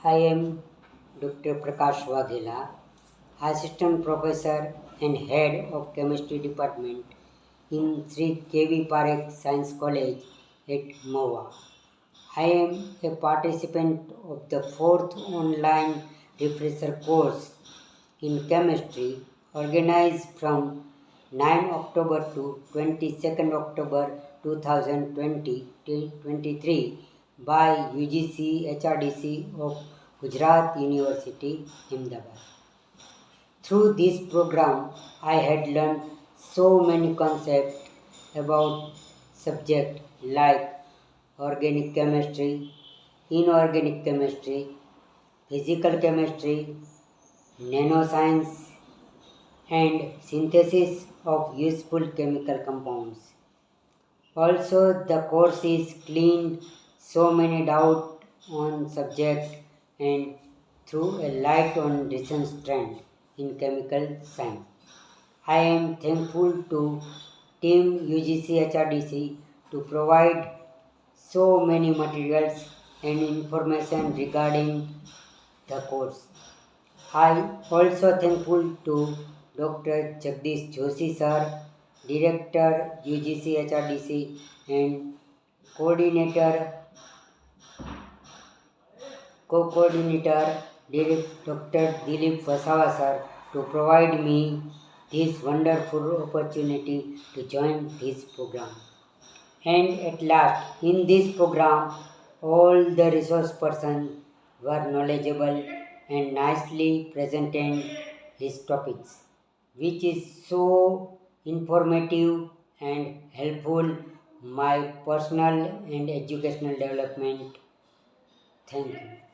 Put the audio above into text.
I am Dr. Prakash Waghela, Assistant Professor and Head of Chemistry Department in Sri K.V. Parekh Science College at Mahua. I am a participant of the 4th online refresher course in chemistry organized from 9 October to 22nd October 2023 by UGC HRDC of Gujarat University, Ahmedabad. Through this program, I had learned so many concepts about subjects like organic chemistry, inorganic chemistry, physical chemistry, nanoscience, and synthesis of useful chemical compounds. Also, the course is cleaned so many doubts on subject and threw a light on recent trend in chemical science. I am thankful to Team UGC HRDC to provide so many materials and information regarding the course. I also thankful to Dr. Jagdish Joshi sir, Director UGC HRDC and Coordinator Co-Coordinator Dr. Dilip Vasawa sir to provide me this wonderful opportunity to join this program. And at last, in this program, all the resource persons were knowledgeable and nicely presented his topics, which is so informative and helpful my personal and educational development. Thank you.